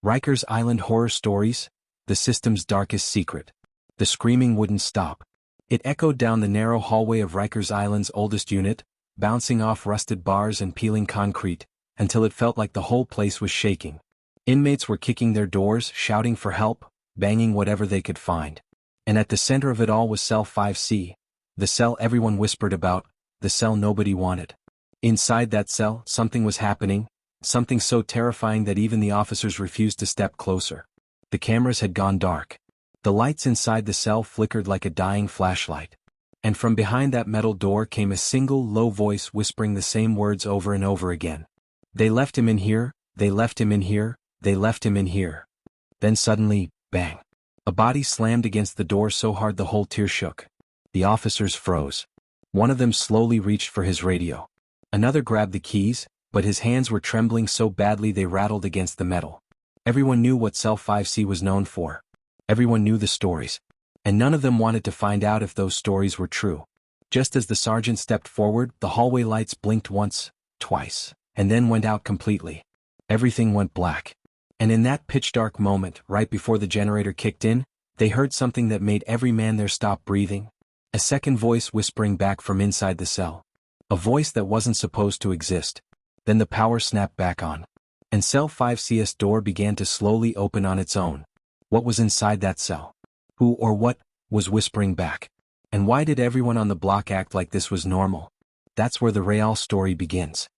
Rikers Island horror stories, the system's darkest secret. The screaming wouldn't stop. It echoed down the narrow hallway of Rikers Island's oldest unit, bouncing off rusted bars and peeling concrete, until it felt like the whole place was shaking. Inmates were kicking their doors, shouting for help, banging whatever they could find. And at the center of it all was Cell 5C, the cell everyone whispered about, the cell nobody wanted. Inside that cell, something was happening, something so terrifying that even the officers refused to step closer. The cameras had gone dark. The lights inside the cell flickered like a dying flashlight. And from behind that metal door came a single low voice whispering the same words over and over again. They left him in here, they left him in here, they left him in here. Then suddenly, bang. A body slammed against the door so hard the whole tier shook. The officers froze. One of them slowly reached for his radio. Another grabbed the keys, but his hands were trembling so badly they rattled against the metal. Everyone knew what Cell 5C was known for. Everyone knew the stories. And none of them wanted to find out if those stories were true. Just as the sergeant stepped forward, the hallway lights blinked once, twice, and then went out completely. Everything went black. And in that pitch-dark moment, right before the generator kicked in, they heard something that made every man there stop breathing. A second voice whispering back from inside the cell. A voice that wasn't supposed to exist. Then the power snapped back on. And Cell 5C's door began to slowly open on its own. What was inside that cell? Who or what was whispering back? And why did everyone on the block act like this was normal? That's where the real story begins.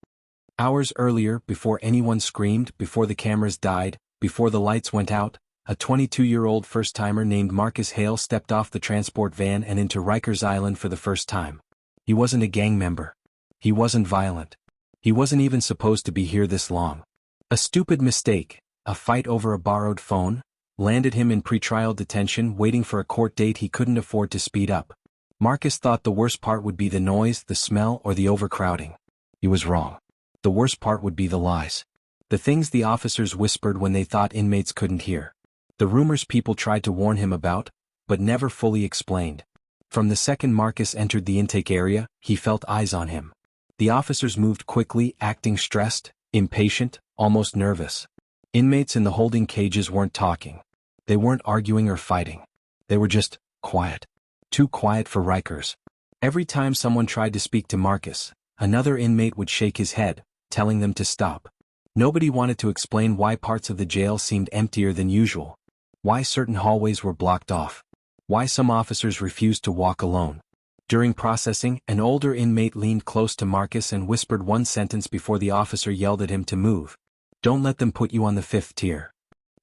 Hours earlier, before anyone screamed, before the cameras died, before the lights went out, a 22-year-old first-timer named Marcus Hale stepped off the transport van and into Rikers Island for the first time. He wasn't a gang member. He wasn't violent. He wasn't even supposed to be here this long. A stupid mistake, a fight over a borrowed phone, landed him in pretrial detention waiting for a court date he couldn't afford to speed up. Marcus thought the worst part would be the noise, the smell, or the overcrowding. He was wrong. The worst part would be the lies. The things the officers whispered when they thought inmates couldn't hear. The rumors people tried to warn him about, but never fully explained. From the second Marcus entered the intake area, he felt eyes on him. The officers moved quickly, acting stressed, impatient, almost nervous. Inmates in the holding cages weren't talking. They weren't arguing or fighting. They were just quiet. Too quiet for Rikers. Every time someone tried to speak to Marcus, another inmate would shake his head, telling them to stop. Nobody wanted to explain why parts of the jail seemed emptier than usual. Why certain hallways were blocked off. Why some officers refused to walk alone. During processing, an older inmate leaned close to Marcus and whispered one sentence before the officer yelled at him to move. "Don't let them put you on the 5th tier."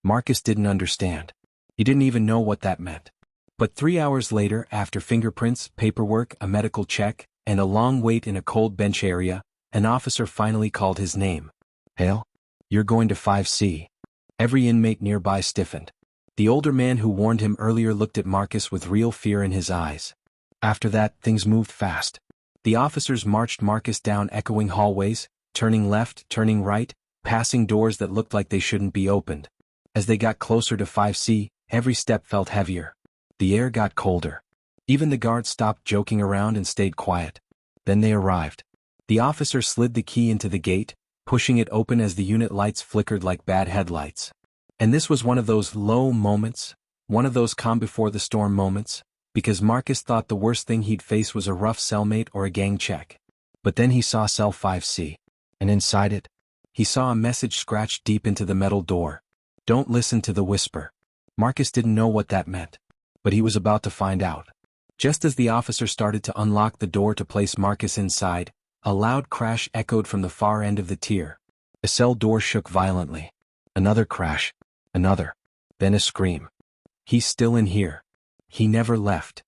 Marcus didn't understand. He didn't even know what that meant. But 3 hours later, after fingerprints, paperwork, a medical check, and a long wait in a cold bench area, an officer finally called his name. "Hale? You're going to 5C. Every inmate nearby stiffened. The older man who warned him earlier looked at Marcus with real fear in his eyes. After that, things moved fast. The officers marched Marcus down echoing hallways, turning left, turning right, passing doors that looked like they shouldn't be opened. As they got closer to 5C, every step felt heavier. The air got colder. Even the guards stopped joking around and stayed quiet. Then they arrived. The officer slid the key into the gate, pushing it open as the unit lights flickered like bad headlights. And this was one of those low moments, one of those calm before the storm moments, because Marcus thought the worst thing he'd face was a rough cellmate or a gang check. But then he saw Cell 5C. And inside it, he saw a message scratched deep into the metal door. "Don't listen to the whisper." Marcus didn't know what that meant. But he was about to find out. Just as the officer started to unlock the door to place Marcus inside, a loud crash echoed from the far end of the tier. A cell door shook violently. Another crash. Another. Then a scream. "He's still in here. He never left."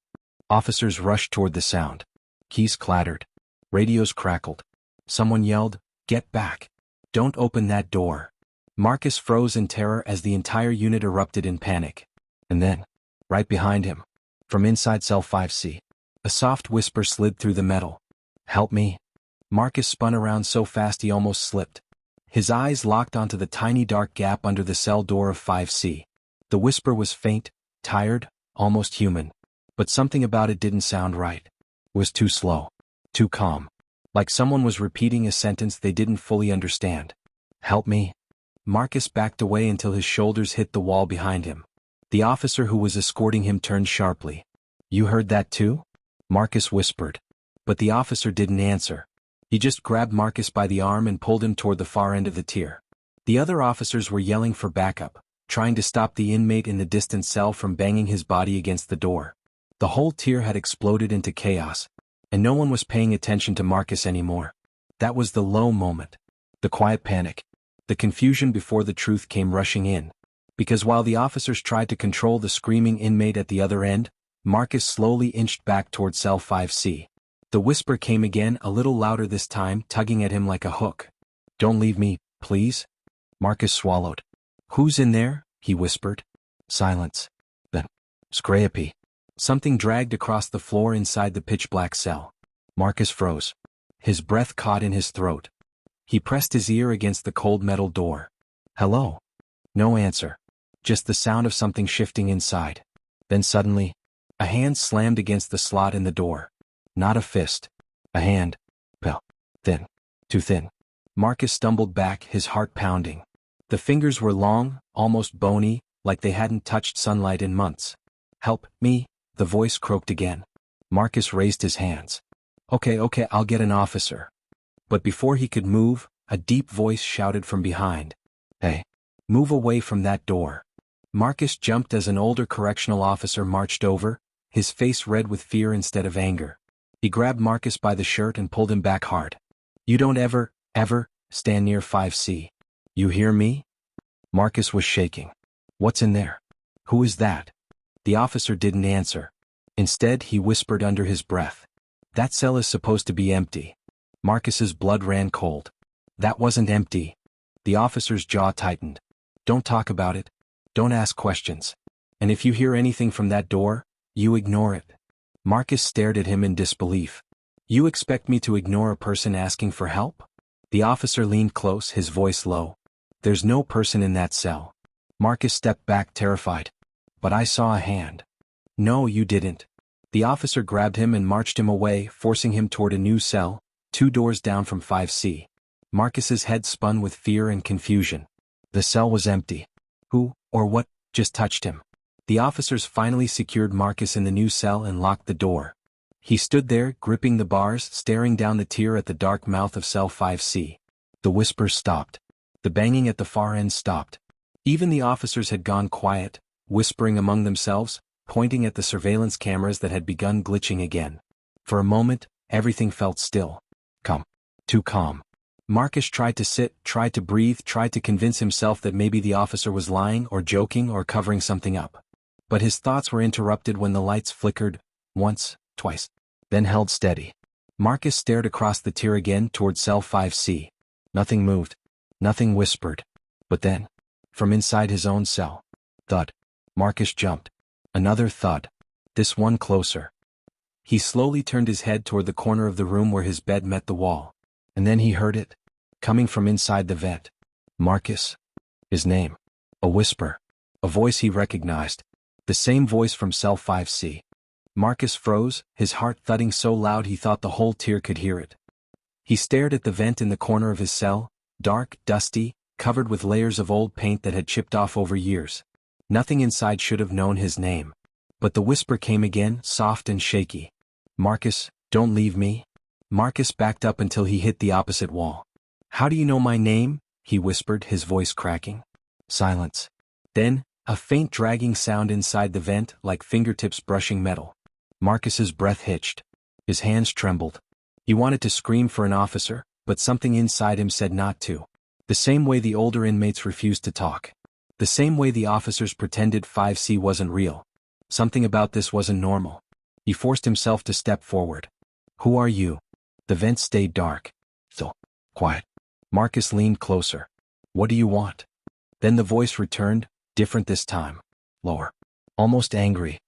Officers rushed toward the sound. Keys clattered. Radios crackled. Someone yelled, "Get back. Don't open that door." Marcus froze in terror as the entire unit erupted in panic. And then, right behind him, from inside Cell 5C, a soft whisper slid through the metal. "Help me." Marcus spun around so fast he almost slipped. His eyes locked onto the tiny dark gap under the cell door of 5C. The whisper was faint, tired, almost human. But something about it didn't sound right. It was too slow. Too calm. Like someone was repeating a sentence they didn't fully understand. "Help me." Marcus backed away until his shoulders hit the wall behind him. The officer who was escorting him turned sharply. "You heard that too?" Marcus whispered. But the officer didn't answer. He just grabbed Marcus by the arm and pulled him toward the far end of the tier. The other officers were yelling for backup, trying to stop the inmate in the distant cell from banging his body against the door. The whole tier had exploded into chaos, and no one was paying attention to Marcus anymore. That was the low moment. The quiet panic. The confusion before the truth came rushing in. Because while the officers tried to control the screaming inmate at the other end, Marcus slowly inched back toward cell 5C. The whisper came again, a little louder this time, tugging at him like a hook. "Don't leave me, please." Marcus swallowed. "Who's in there?" he whispered. Silence. Then, scrappy. Something dragged across the floor inside the pitch-black cell. Marcus froze. His breath caught in his throat. He pressed his ear against the cold metal door. "Hello?" No answer. Just the sound of something shifting inside. Then suddenly, a hand slammed against the slot in the door. Not a fist. A hand. Well, thin. Too thin. Marcus stumbled back, his heart pounding. The fingers were long, almost bony, like they hadn't touched sunlight in months. "Help me," the voice croaked again. Marcus raised his hands. Okay, I'll get an officer." But before he could move, a deep voice shouted from behind. "Hey, move away from that door." Marcus jumped as an older correctional officer marched over, his face red with fear instead of anger. He grabbed Marcus by the shirt and pulled him back hard. "You don't ever stand near 5C. You hear me?" Marcus was shaking. "What's in there? Who is that?" The officer didn't answer. Instead, he whispered under his breath. "That cell is supposed to be empty." Marcus's blood ran cold. "That wasn't empty." The officer's jaw tightened. "Don't talk about it. Don't ask questions. And if you hear anything from that door, you ignore it." Marcus stared at him in disbelief. "You expect me to ignore a person asking for help?" The officer leaned close, his voice low. "There's no person in that cell." Marcus stepped back, terrified. "But I saw a hand." "No, you didn't." The officer grabbed him and marched him away, forcing him toward a new cell, 2 doors down from 5C. Marcus's head spun with fear and confusion. The cell was empty. Who, or what, just touched him? The officers finally secured Marcus in the new cell and locked the door. He stood there, gripping the bars, staring down the tier at the dark mouth of cell 5C. The whispers stopped. The banging at the far end stopped. Even the officers had gone quiet, whispering among themselves, pointing at the surveillance cameras that had begun glitching again. For a moment, everything felt still. Calm. Too calm. Marcus tried to sit, tried to breathe, tried to convince himself that maybe the officer was lying or joking or covering something up. But his thoughts were interrupted when the lights flickered, once, twice, then held steady. Marcus stared across the tier again toward cell 5C. Nothing moved. Nothing whispered. But then, from inside his own cell, thud. Marcus jumped. Another thud. This one closer. He slowly turned his head toward the corner of the room where his bed met the wall. And then he heard it, coming from inside the vent. Marcus. His name. A whisper. A voice he recognized. The same voice from cell 5C. Marcus froze, his heart thudding so loud he thought the whole tier could hear it. He stared at the vent in the corner of his cell, dark, dusty, covered with layers of old paint that had chipped off over years. Nothing inside should have known his name. But the whisper came again, soft and shaky. "Marcus, don't leave me." Marcus backed up until he hit the opposite wall. "How do you know my name?" he whispered, his voice cracking. Silence. Then, a faint dragging sound inside the vent, like fingertips brushing metal. Marcus's breath hitched. His hands trembled. He wanted to scream for an officer, but something inside him said not to. The same way the older inmates refused to talk. The same way the officers pretended 5C wasn't real. Something about this wasn't normal. He forced himself to step forward. "Who are you?" The vent stayed dark. Still. Quiet. Marcus leaned closer. "What do you want?" Then the voice returned, different this time. Lower. Almost angry.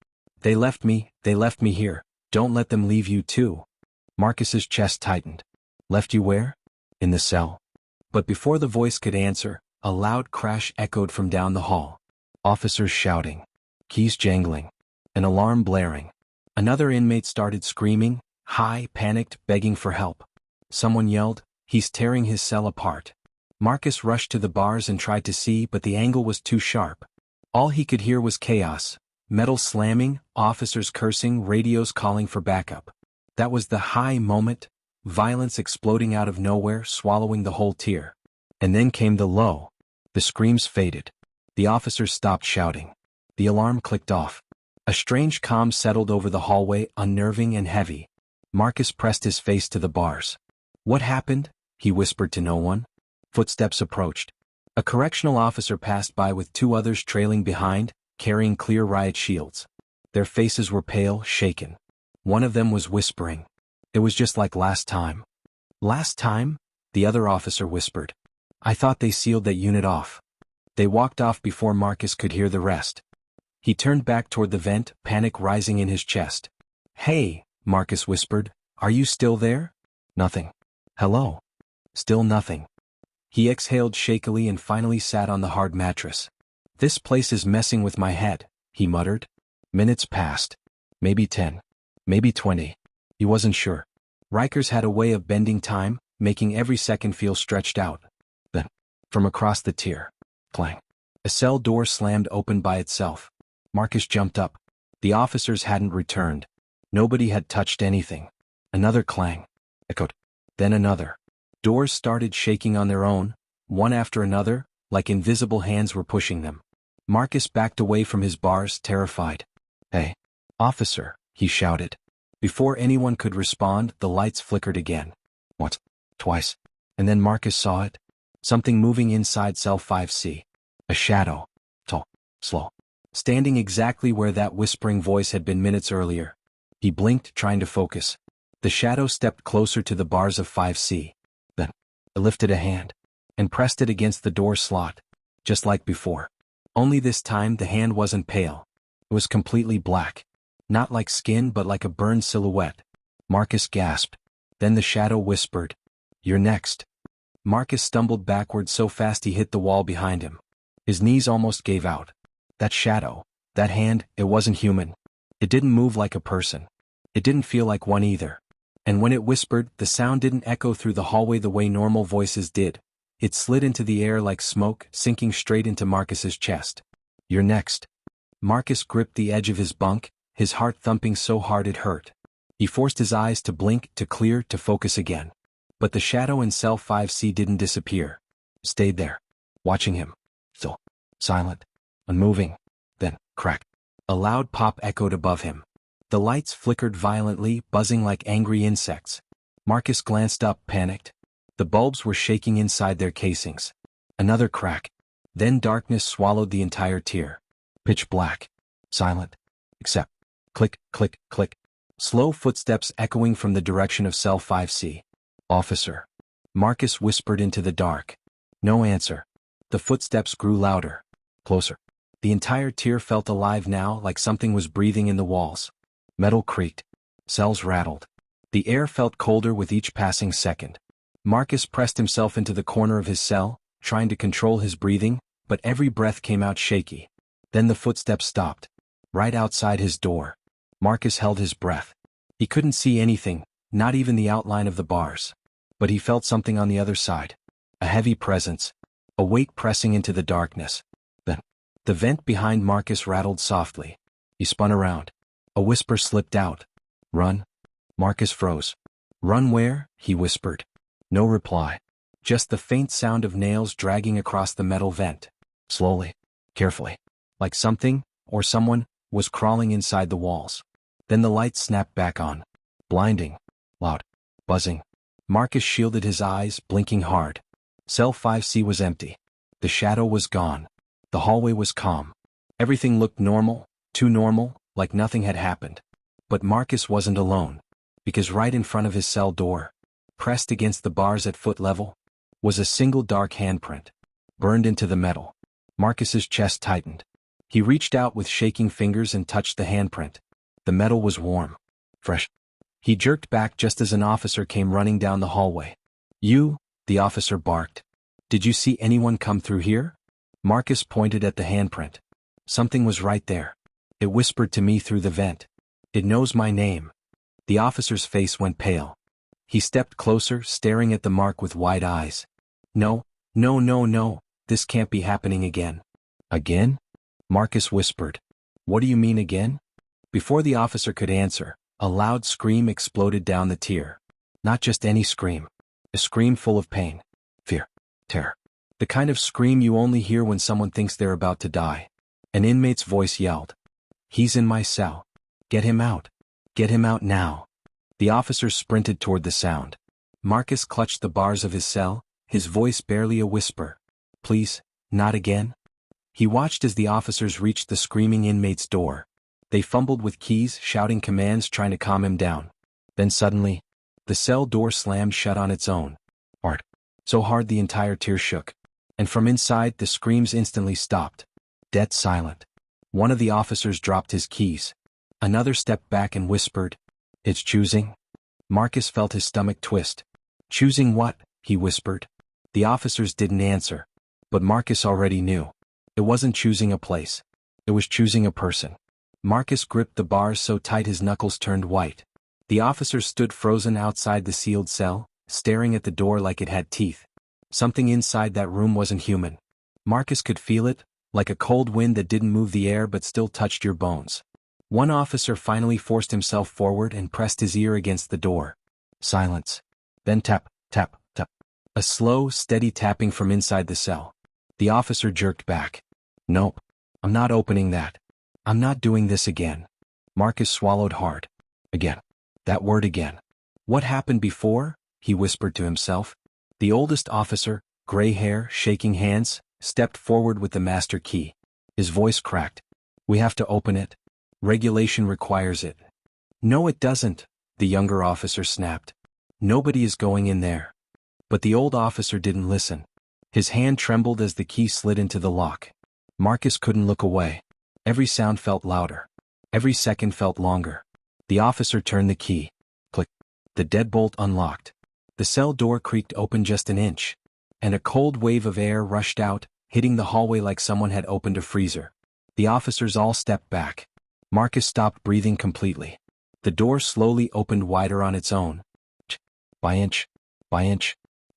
They left me here. Don't let them leave you too." Marcus's chest tightened. "Left you where?" "In the cell." But before the voice could answer, a loud crash echoed from down the hall. Officers shouting. Keys jangling. An alarm blaring. Another inmate started screaming, high, panicked, begging for help. Someone yelled, "He's tearing his cell apart." Marcus rushed to the bars and tried to see, but the angle was too sharp. All he could hear was chaos, metal slamming, officers cursing, radios calling for backup. That was the high moment, violence exploding out of nowhere, swallowing the whole tier. And then came the low. The screams faded. The officers stopped shouting. The alarm clicked off. A strange calm settled over the hallway, unnerving and heavy. Marcus pressed his face to the bars. "What happened?" he whispered to no one. Footsteps approached. A correctional officer passed by with two others trailing behind, carrying clear riot shields. Their faces were pale, shaken. One of them was whispering. "It was just like last time." "Last time?" the other officer whispered. "I thought they sealed that unit off." They walked off before Marcus could hear the rest. He turned back toward the vent, panic rising in his chest. "Hey," Marcus whispered, "are you still there?" "Nothing." "Hello?" Still nothing. He exhaled shakily and finally sat on the hard mattress. "This place is messing with my head," he muttered. Minutes passed. Maybe 10. Maybe 20. He wasn't sure. Rikers had a way of bending time, making every second feel stretched out. Then, from across the tier, clang. A cell door slammed open by itself. Marcus jumped up. The officers hadn't returned. Nobody had touched anything. Another clang. Echoed. Then another. Doors started shaking on their own, one after another, like invisible hands were pushing them. Marcus backed away from his bars, terrified. "Hey, officer," he shouted. Before anyone could respond, the lights flickered again. Once, twice, and then Marcus saw it. Something moving inside cell 5C. A shadow. Tall, slow. Standing exactly where that whispering voice had been minutes earlier. He blinked, trying to focus. The shadow stepped closer to the bars of 5C. Then, it lifted a hand and pressed it against the door slot, just like before. Only this time the hand wasn't pale. It was completely black. Not like skin but like a burned silhouette. Marcus gasped. Then the shadow whispered, "You're next." Marcus stumbled backward so fast he hit the wall behind him. His knees almost gave out. That shadow, that hand, it wasn't human. It didn't move like a person. It didn't feel like one either. And when it whispered, the sound didn't echo through the hallway the way normal voices did. It slid into the air like smoke, sinking straight into Marcus's chest. "You're next." Marcus gripped the edge of his bunk, his heart thumping so hard it hurt. He forced his eyes to blink, to clear, to focus again. But the shadow in cell 5C didn't disappear. It stayed there, watching him. Still, silent, unmoving. Then, crack. A loud pop echoed above him. The lights flickered violently, buzzing like angry insects. Marcus glanced up, panicked. The bulbs were shaking inside their casings. Another crack. Then darkness swallowed the entire tier. Pitch black. Silent. Except, click, click, click. Slow footsteps echoing from the direction of cell 5C. "Officer." Marcus whispered into the dark. No answer. The footsteps grew louder. Closer. The entire tier felt alive now, like something was breathing in the walls. Metal creaked. Cells rattled. The air felt colder with each passing second. Marcus pressed himself into the corner of his cell, trying to control his breathing, but every breath came out shaky. Then the footsteps stopped. Right outside his door. Marcus held his breath. He couldn't see anything, not even the outline of the bars. But he felt something on the other side. A heavy presence. A weight pressing into the darkness. Then, the vent behind Marcus rattled softly. He spun around. A whisper slipped out. "Run." Marcus froze. "Run where?" he whispered. No reply. Just the faint sound of nails dragging across the metal vent. Slowly. Carefully. Like something, or someone, was crawling inside the walls. Then the lights snapped back on. Blinding. Loud. Buzzing. Marcus shielded his eyes, blinking hard. Cell 5C was empty. The shadow was gone. The hallway was calm. Everything looked normal, too normal, like nothing had happened. But Marcus wasn't alone. Because right in front of his cell door, pressed against the bars at foot level, was a single dark handprint. Burned into the metal. Marcus's chest tightened. He reached out with shaking fingers and touched the handprint. The metal was warm. Fresh. He jerked back just as an officer came running down the hallway. "You," the officer barked. "Did you see anyone come through here?" Marcus pointed at the handprint. Something was right there. It whispered to me through the vent. "It knows my name." The officer's face went pale. He stepped closer, staring at the mark with wide eyes. No No, no, no, this can't be happening again. Again? Marcus whispered. What do you mean again? Before the officer could answer, a loud scream exploded down the tier. Not just any scream. A scream full of pain, fear, terror. The kind of scream you only hear when someone thinks they're about to die. An inmate's voice yelled. He's in my cell. Get him out. Get him out now. The officers sprinted toward the sound. Marcus clutched the bars of his cell, his voice barely a whisper. Please, not again. He watched as the officers reached the screaming inmate's door. They fumbled with keys, shouting commands, trying to calm him down. Then suddenly, the cell door slammed shut on its own. Hard. So hard the entire tier shook. And from inside, the screams instantly stopped. Dead silent. One of the officers dropped his keys. Another stepped back and whispered, It's choosing? Marcus felt his stomach twist. Choosing what? He whispered. The officers didn't answer. But Marcus already knew. It wasn't choosing a place. It was choosing a person. Marcus gripped the bars so tight his knuckles turned white. The officers stood frozen outside the sealed cell, staring at the door like it had teeth. Something inside that room wasn't human. Marcus could feel it, like a cold wind that didn't move the air but still touched your bones. One officer finally forced himself forward and pressed his ear against the door. Silence. Then tap, tap, tap. A slow, steady tapping from inside the cell. The officer jerked back. Nope. I'm not opening that. I'm not doing this again. Marcus swallowed hard. Again. That word again. What happened before? He whispered to himself. The oldest officer, gray hair, shaking hands, stepped forward with the master key. His voice cracked. We have to open it. Regulation requires it. No, it doesn't, the younger officer snapped. Nobody is going in there. But the old officer didn't listen. His hand trembled as the key slid into the lock. Marcus couldn't look away. Every sound felt louder. Every second felt longer. The officer turned the key. Click. The deadbolt unlocked. The cell door creaked open just an inch. And a cold wave of air rushed out, hitting the hallway like someone had opened a freezer. The officers all stepped back. Marcus stopped breathing completely. The door slowly opened wider on its own. By inch,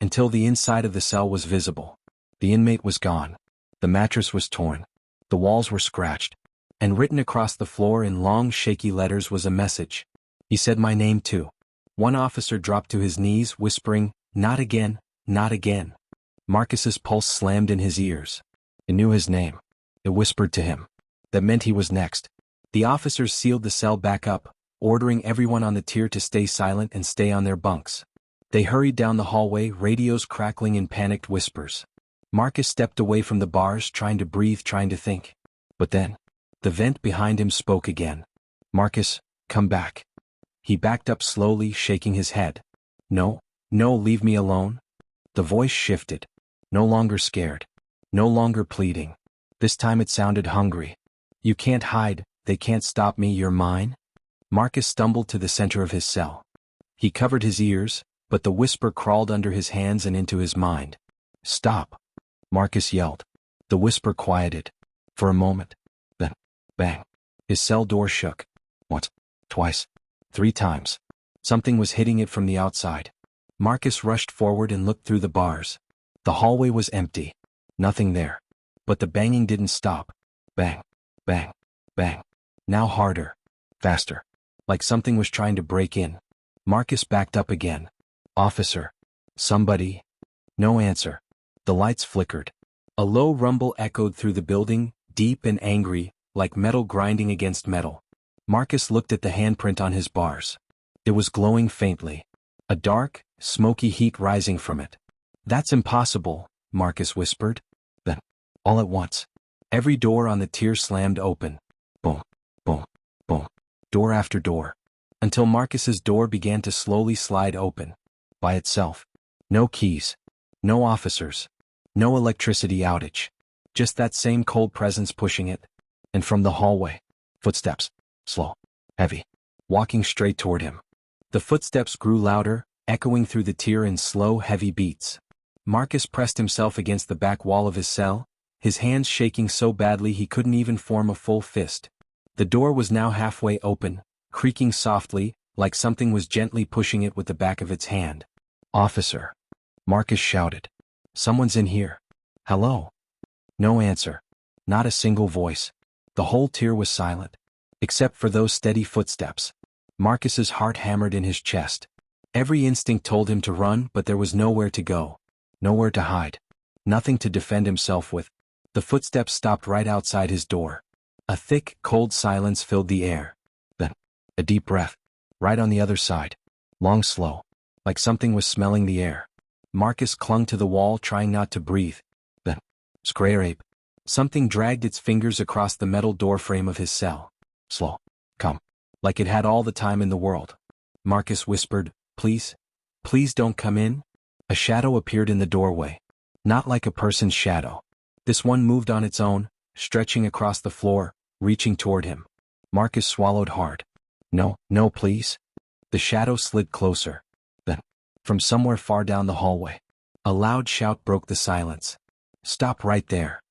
until the inside of the cell was visible. The inmate was gone. The mattress was torn. The walls were scratched. And written across the floor in long, shaky letters was a message. He said my name too. One officer dropped to his knees, whispering, Not again, not again. Marcus's pulse slammed in his ears. It knew his name. It whispered to him. That meant he was next. The officers sealed the cell back up, ordering everyone on the tier to stay silent and stay on their bunks. They hurried down the hallway, radios crackling in panicked whispers. Marcus stepped away from the bars, trying to breathe, trying to think. But then, the vent behind him spoke again. Marcus, come back. He backed up slowly, shaking his head. No, no, leave me alone. The voice shifted. No longer scared. No longer pleading. This time it sounded hungry. You can't hide, they can't stop me, you're mine. Marcus stumbled to the center of his cell. He covered his ears, but the whisper crawled under his hands and into his mind. Stop. Marcus yelled. The whisper quieted. For a moment. Then, bang. His cell door shook. Once, twice, 3 times. Something was hitting it from the outside. Marcus rushed forward and looked through the bars. The hallway was empty. Nothing there. But the banging didn't stop. Bang, bang, bang. Now harder. Faster. Like something was trying to break in. Marcus backed up again. Officer. Somebody. No answer. The lights flickered. A low rumble echoed through the building, deep and angry, like metal grinding against metal. Marcus looked at the handprint on his bars. It was glowing faintly. A dark, smoky heat rising from it. That's impossible, Marcus whispered. Then, all at once, every door on the tier slammed open. Boom, boom, boom. Door after door. Until Marcus's door began to slowly slide open. By itself. No keys. No officers. No electricity outage. Just that same cold presence pushing it. And from the hallway, footsteps. Slow. Heavy. Walking straight toward him. The footsteps grew louder, echoing through the tier in slow, heavy beats. Marcus pressed himself against the back wall of his cell, his hands shaking so badly he couldn't even form a full fist. The door was now halfway open, creaking softly, like something was gently pushing it with the back of its hand. Officer. Marcus shouted. Someone's in here. Hello? No answer. Not a single voice. The whole tier was silent. Except for those steady footsteps. Marcus's heart hammered in his chest. Every instinct told him to run, but there was nowhere to go. Nowhere to hide. Nothing to defend himself with. The footsteps stopped right outside his door. A thick, cold silence filled the air. Then, a deep breath. Right on the other side. Long, slow. Like something was smelling the air. Marcus clung to the wall, trying not to breathe. Then, scrape. Something dragged its fingers across the metal doorframe of his cell. Slow. Come. Like it had all the time in the world. Marcus whispered, please? Please don't come in? A shadow appeared in the doorway. Not like a person's shadow. This one moved on its own, stretching across the floor, reaching toward him. Marcus swallowed hard. No, no, please. The shadow slid closer. Then, from somewhere far down the hallway, a loud shout broke the silence. Stop right there.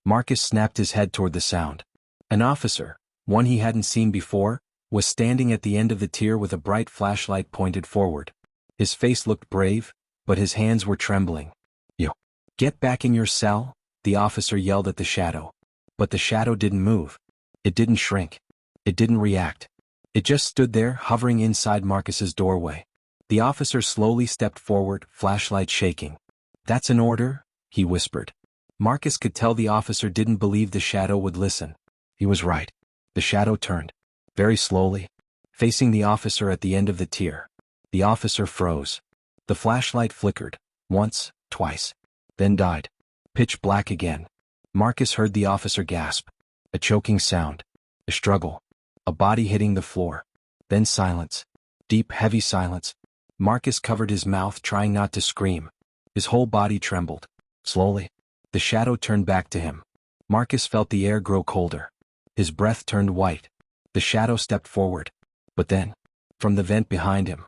Marcus snapped his head toward the sound. An officer, one he hadn't seen before, was standing at the end of the tier with a bright flashlight pointed forward. His face looked brave, but his hands were trembling. You. Get back in your cell, the officer yelled at the shadow. But the shadow didn't move. It didn't shrink. It didn't react. It just stood there, hovering inside Marcus's doorway. The officer slowly stepped forward, flashlight shaking. That's an order, he whispered. Marcus could tell the officer didn't believe the shadow would listen. He was right. The shadow turned. Very slowly. Facing the officer at the end of the tier. The officer froze. The flashlight flickered. Once, twice. Then died. Pitch black again. Marcus heard the officer gasp. A choking sound. A struggle. A body hitting the floor. Then silence. Deep, heavy silence. Marcus covered his mouth, trying not to scream. His whole body trembled. Slowly. The shadow turned back to him. Marcus felt the air grow colder. His breath turned white. The shadow stepped forward. But then, from the vent behind him,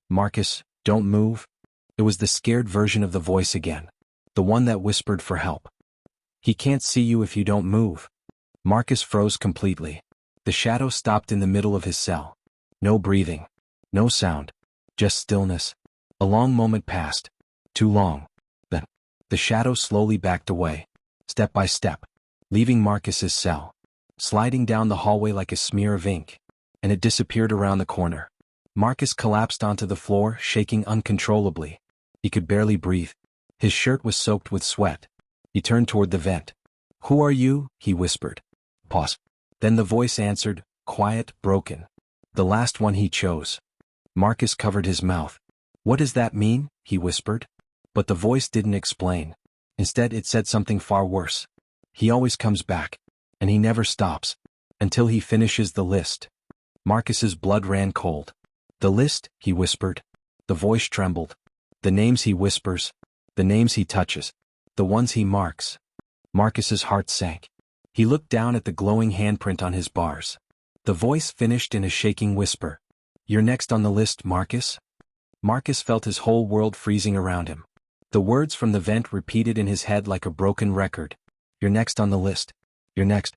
Marcus, don't move. It was the scared version of the voice again. The one that whispered for help. He can't see you if you don't move. Marcus froze completely. The shadow stopped in the middle of his cell. No breathing. No sound. Just stillness. A long moment passed. Too long. Then, the shadow slowly backed away. Step by step. Leaving Marcus's cell. Sliding down the hallway like a smear of ink. And it disappeared around the corner. Marcus collapsed onto the floor, shaking uncontrollably. He could barely breathe. His shirt was soaked with sweat. He turned toward the vent. Who are you? He whispered. Pause. Then the voice answered, quiet, broken. The last one he chose. Marcus covered his mouth. What does that mean? He whispered. But the voice didn't explain. Instead, it said something far worse. He always comes back. And he never stops. Until he finishes the list. Marcus's blood ran cold. The list, he whispered. The voice trembled. The names he whispers. The names he touches. The ones he marks. Marcus's heart sank. He looked down at the glowing handprint on his bars. The voice finished in a shaking whisper. You're next on the list, Marcus. Marcus felt his whole world freezing around him. The words from the vent repeated in his head like a broken record. You're next on the list. You're next.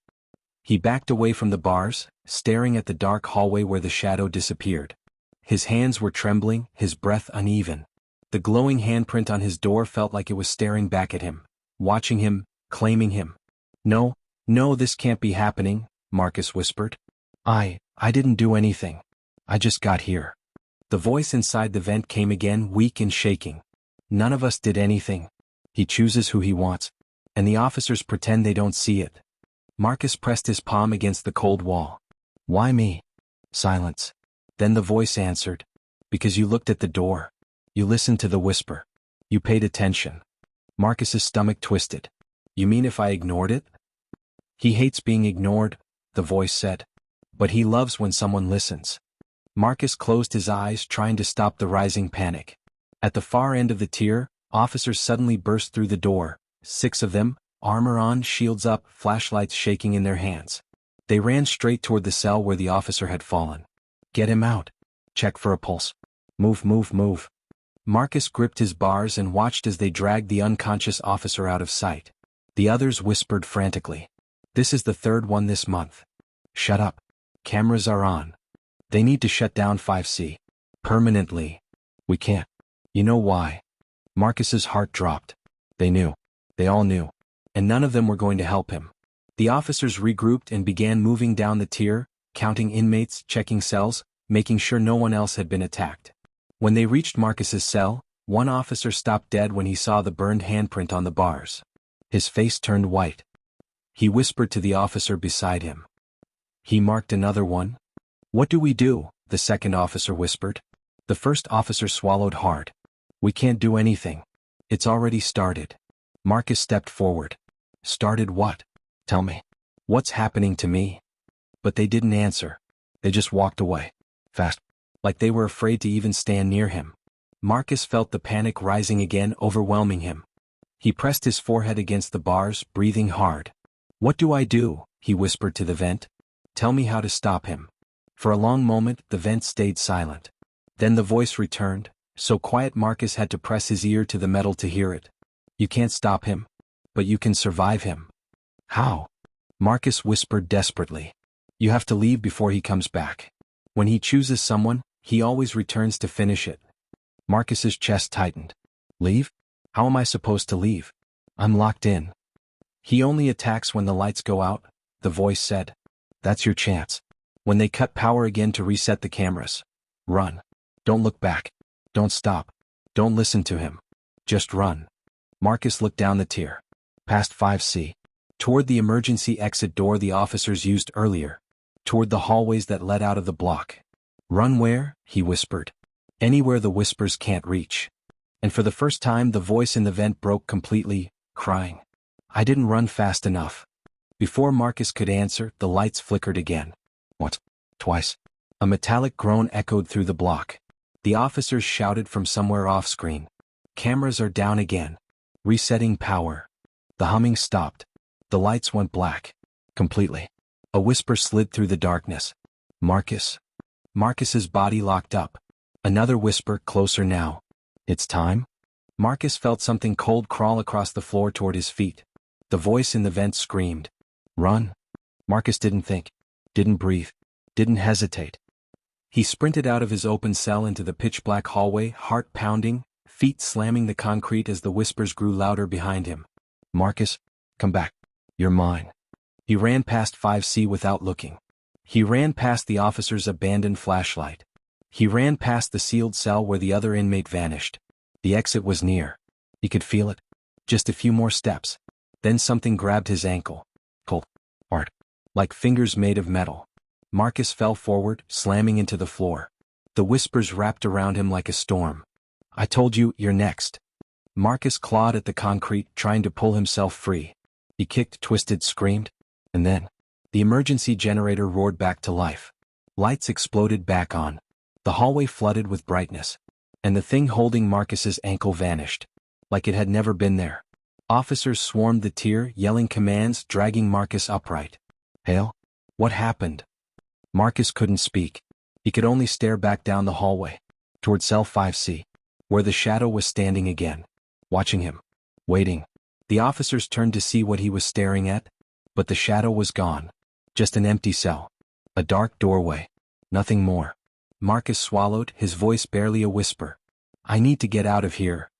He backed away from the bars, staring at the dark hallway where the shadow disappeared. His hands were trembling, his breath uneven. The glowing handprint on his door felt like it was staring back at him, watching him, claiming him. No, this can't be happening, Marcus whispered. I didn't do anything. I just got here. The voice inside the vent came again, weak and shaking. None of us did anything. He chooses who he wants. And the officers pretend they don't see it. Marcus pressed his palm against the cold wall. Why me? Silence. Then the voice answered. Because you looked at the door. You listened to the whisper. You paid attention. Marcus's stomach twisted. You mean if I ignored it? He hates being ignored, the voice said. But he loves when someone listens. Marcus closed his eyes, trying to stop the rising panic. At the far end of the tier, officers suddenly burst through the door, 6 of them, armor on, shields up, flashlights shaking in their hands. They ran straight toward the cell where the officer had fallen. Get him out. Check for a pulse. Move. Marcus gripped his bars and watched as they dragged the unconscious officer out of sight. The others whispered frantically. This is the 3rd one this month. Shut up. Cameras are on. They need to shut down 5C. Permanently. We can't. You know why? Marcus's heart dropped. They knew. They all knew. And none of them were going to help him. The officers regrouped and began moving down the tier, counting inmates, checking cells, making sure no one else had been attacked. When they reached Marcus's cell, one officer stopped dead when he saw the burned handprint on the bars. His face turned white. He whispered to the officer beside him. He marked another one. "What do we do?" the second officer whispered. The first officer swallowed hard. "We can't do anything. It's already started." Marcus stepped forward. "Started what? Tell me. What's happening to me?" But they didn't answer. They just walked away. Fast. Like they were afraid to even stand near him. Marcus felt the panic rising again, overwhelming him. He pressed his forehead against the bars, breathing hard. "What do I do?" he whispered to the vent. "Tell me how to stop him." For a long moment, the vent stayed silent. Then the voice returned, so quiet Marcus had to press his ear to the metal to hear it. "You can't stop him, but you can survive him." "How?" Marcus whispered desperately. "You have to leave before he comes back. When he chooses someone, he always returns to finish it." Marcus's chest tightened. "Leave? How am I supposed to leave? I'm locked in." "He only attacks when the lights go out," the voice said. "That's your chance. When they cut power again to reset the cameras. Run. Don't look back. Don't stop. Don't listen to him. Just run." Marcus looked down the tier. Past 5C. Toward the emergency exit door the officers used earlier. Toward the hallways that led out of the block. "Run where?" he whispered. "Anywhere the whispers can't reach." And for the first time the voice in the vent broke completely, crying. "I didn't run fast enough." Before Marcus could answer, the lights flickered again. "What?" Twice. A metallic groan echoed through the block. The officers shouted from somewhere off-screen. "Cameras are down again. Resetting power." The humming stopped. The lights went black. Completely. A whisper slid through the darkness. "Marcus." Marcus's body locked up. Another whisper, closer now. "It's time?" Marcus felt something cold crawl across the floor toward his feet. The voice in the vent screamed. "Run." Marcus didn't think. Didn't breathe. Didn't hesitate. He sprinted out of his open cell into the pitch-black hallway, heart pounding, feet slamming the concrete as the whispers grew louder behind him. "Marcus, come back. You're mine." He ran past 5C without looking. He ran past the officer's abandoned flashlight. He ran past the sealed cell where the other inmate vanished. The exit was near. He could feel it. Just a few more steps. Then something grabbed his ankle. Cold. Hard. Like fingers made of metal. Marcus fell forward, slamming into the floor. The whispers wrapped around him like a storm. "I told you, you're next." Marcus clawed at the concrete, trying to pull himself free. He kicked, twisted, screamed. And then, the emergency generator roared back to life. Lights exploded back on. The hallway flooded with brightness. And the thing holding Marcus's ankle vanished. Like it had never been there. Officers swarmed the tier, yelling commands, dragging Marcus upright. "Hale? What happened?" Marcus couldn't speak. He could only stare back down the hallway. Toward cell 5C. Where the shadow was standing again. Watching him. Waiting. The officers turned to see what he was staring at. But the shadow was gone. Just an empty cell. A dark doorway. Nothing more. Marcus swallowed, his voice barely a whisper. "I need to get out of here."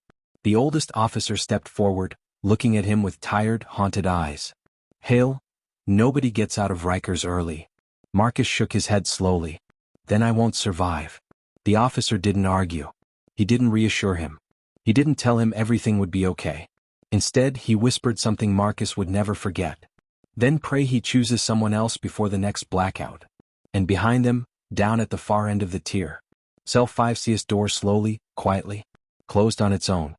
The oldest officer stepped forward, looking at him with tired, haunted eyes. "Hale, nobody gets out of Rikers early." Marcus shook his head slowly. "Then I won't survive." The officer didn't argue. He didn't reassure him. He didn't tell him everything would be okay. Instead, he whispered something Marcus would never forget. "Then pray he chooses someone else before the next blackout." And behind them, down at the far end of the tier, cell 5C's door slowly, quietly, closed on its own.